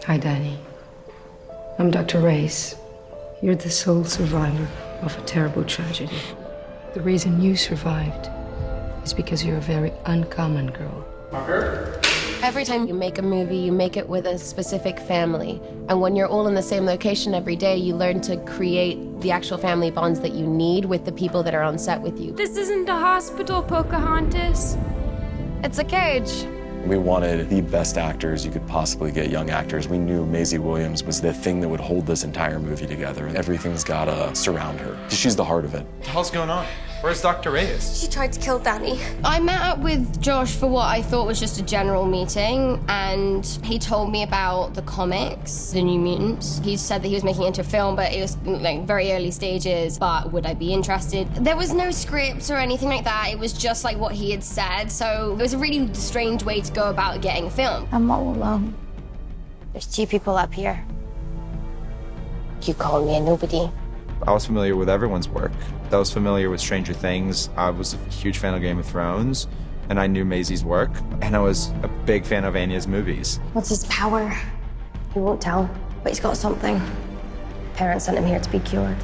Hi, Danny. I'm Dr. Race. You're the sole survivor of a terrible tragedy. The reason you survived is because you're a very uncommon girl. Marker? Every time you make a movie, you make it with a specific family. And when you're all in the same location every day, you learn to create the actual family bonds that you need with the people that are on set with you. This isn't a hospital, Pocahontas. It's a cage. We wanted the best actors you could possibly get, young actors. We knew Maisie Williams was the thing that would hold this entire movie together. Everything's gotta surround her. She's the heart of it. What the hell's going on? Where's Dr. Reyes? She tried to kill Danny. I met up with Josh for what I thought was just a general meeting, and he told me about the comics, the New Mutants. He said that he was making it into a film, but it was like very early stages, but would I be interested? There was no script or anything like that. It was just like what he had said, so it was a really strange way to go about getting a film. I'm all alone. There's 2 people up here. You call me a nobody. I was familiar with everyone's work. I was familiar with Stranger Things. I was a huge fan of Game of Thrones, and I knew Maisie's work, and I was a big fan of Anya's movies. What's his power? He won't tell, but he's got something. Parents sent him here to be cured.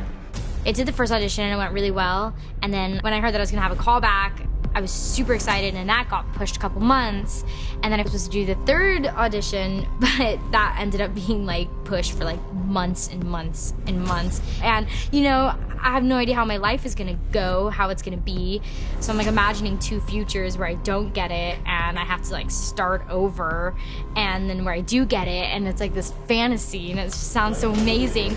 I did the first audition and it went really well. And then when I heard that I was gonna have a callback, I was super excited, and that got pushed a couple months. And then I was supposed to do the 3rd audition, but that ended up being like pushed for like months and months and months. And you know, I have no idea how my life is gonna go, how it's gonna be. So I'm like imagining 2 futures where I don't get it and I have to like start over, and then where I do get it, and it's like this fantasy, and it just sounds so amazing.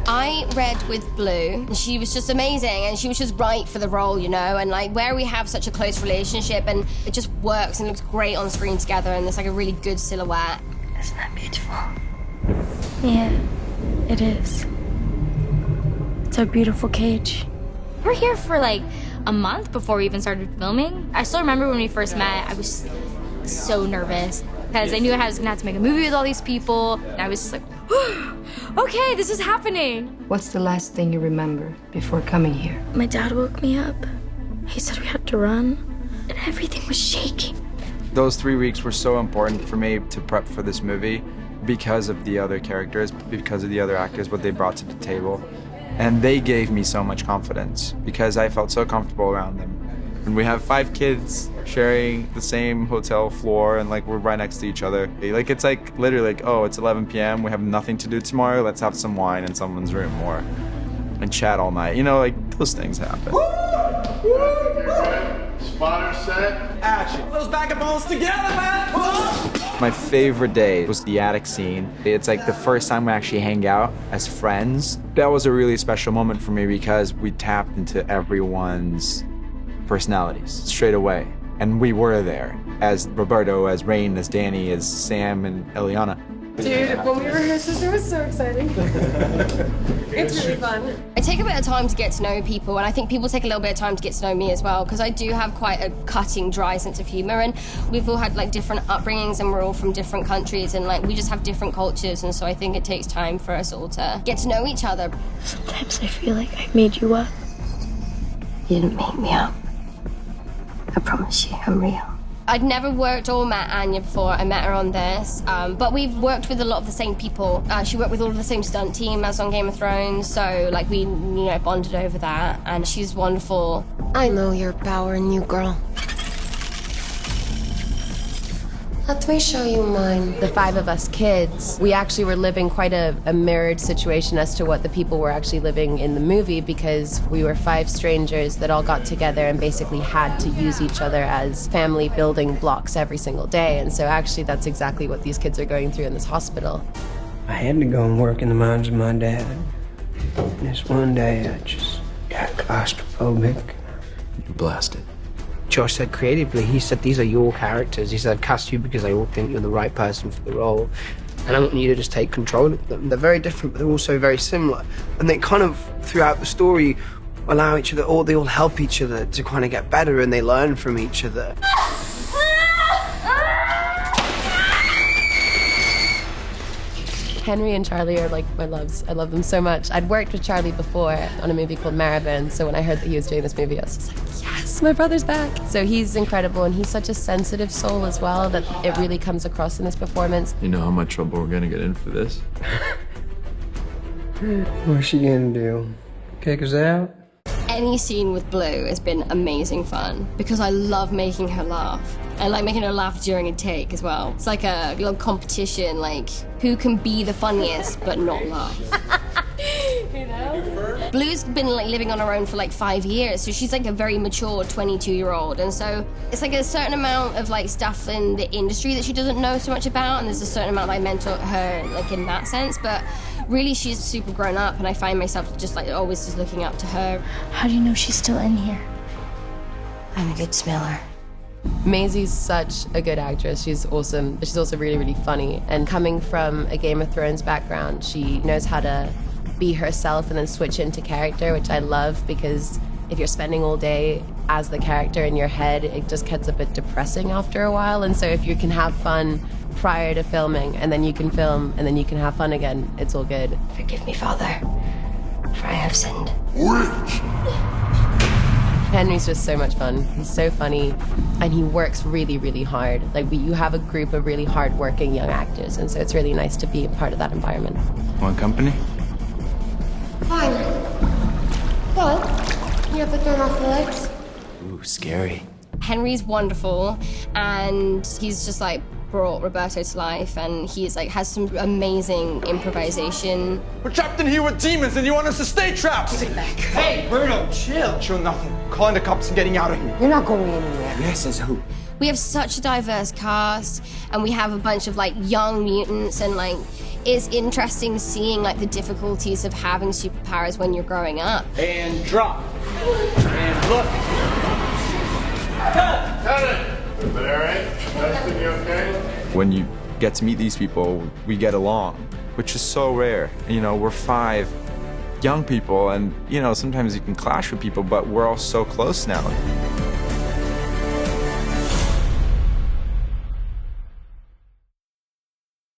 I read with Blue. She was just amazing, and she was just right for the role, you know, and like where we have such a close relationship, and it just works and looks great on screen together, and it's like a really good silhouette. Isn't that beautiful? Yeah, it is. It's a beautiful cage. We're here for like a month before we even started filming. I still remember when we first met, I was so nervous because I knew I was gonna have to make a movie with all these people, and I was just like, okay, this is happening. What's the last thing you remember before coming here? My dad woke me up. He said we had to run, and everything was shaking. Those 3 weeks were so important for me to prep for this movie because of the other characters, because of the other actors, what they brought to the table. And they gave me so much confidence because I felt so comfortable around them. And we have 5 kids sharing the same hotel floor, and like we're right next to each other. Like it's like literally like, oh, it's 11 p.m. We have nothing to do tomorrow. Let's have some wine in someone's room and chat all night. You know, like those things happen. Spotter set. Action. Those bag of bones together, man. My favorite day was the attic scene. It's like the first time we actually hang out as friends. That was a really special moment for me because we tapped into everyone's personalities straight away. And we were there as Roberto, as Rain, as Danny, as Sam, and Eliana. Dude, when we rehearsed this, it was so exciting. It's really fun. I take a bit of time to get to know people, and I think people take a little bit of time to get to know me as well, because I do have quite a cutting, dry sense of humor, and we've all had like different upbringings, and we're all from different countries, and like we just have different cultures, and so I think it takes time for us all to get to know each other. Sometimes I feel like I made you up. You didn't make me up. I promise you, I'm real. I'd never worked or met Anya before. I met her on this, but we've worked with a lot of the same people. She worked with all of the same stunt team as on Game of Thrones, so like we, bonded over that, and she's wonderful. I know your power, new girl. Let me show you mine. The 5 of us kids, we actually were living quite a mirrored situation as to what the people were actually living in the movie, because we were 5 strangers that all got together and basically had to use each other as family building blocks every single day. And so actually that's exactly what these kids are going through in this hospital. I had to go and work in the mines with my dad. And this one day I just got claustrophobic. You blasted. Josh said creatively, he said, these are your characters. He said, I've cast you because I all think you're the right person for the role. And I want you to just take control of them. They're very different, but they're also very similar. And they kind of, throughout the story, allow each other, or they all help each other to kind of get better, and they learn from each other. Henry and Charlie are like my loves. I love them so much. I'd worked with Charlie before on a movie called Maribin, so when I heard that he was doing this movie, I was just like, yes. yes, my brother's back. So he's incredible, and he's such a sensitive soul as well that it really comes across in this performance. You know how much trouble we're gonna get in for this? What's she gonna do? Kick us out? Any scene with Blue has been amazing fun because I love making her laugh. I like making her laugh during a take as well. It's like a little competition, like who can be the funniest but not laugh. You know? Blue's been like living on her own for like 5 years, so she's like a very mature 22-year-old, and so it's like a certain amount of like stuff in the industry that she doesn't know so much about, and there's a certain amount I mentor her like in that sense, but really she's super grown up, and I find myself just like always just looking up to her. How do you know she's still in here? I'm a good smeller. Maisie's such a good actress. She's awesome, but she's also really, really funny. And coming from a Game of Thrones background, she knows how to be herself and then switch into character, which I love, because if you're spending all day as the character in your head, it just gets a bit depressing after a while. And so if you can have fun prior to filming, and then you can film, and then you can have fun again, it's all good. Forgive me, Father, for I have sinned. Henry's just so much fun. He's so funny, and he works really, really hard. Like, you have a group of really hard-working young actors, and so it's really nice to be a part of that environment. Want company? Fine. But you have to turn off the lights. Ooh, scary. Henry's wonderful, and he's just like brought Roberto to life, and he's like has some amazing improvisation. We're trapped in here with demons, and you want us to stay trapped? Sit back. Hey, Bruno, chill. Chill nothing. Calling the cops and getting out of here. You're not going anywhere. Yes, says who? We have such a diverse cast, and we have a bunch of like young mutants, and like it's interesting seeing like the difficulties of having superpowers when you're growing up. And drop. And look. Cut it! Everybody all right? Dustin, you okay? When you get to meet these people, we get along, which is so rare. You know, we're 5 young people, and you know, sometimes you can clash with people, but we're all so close now.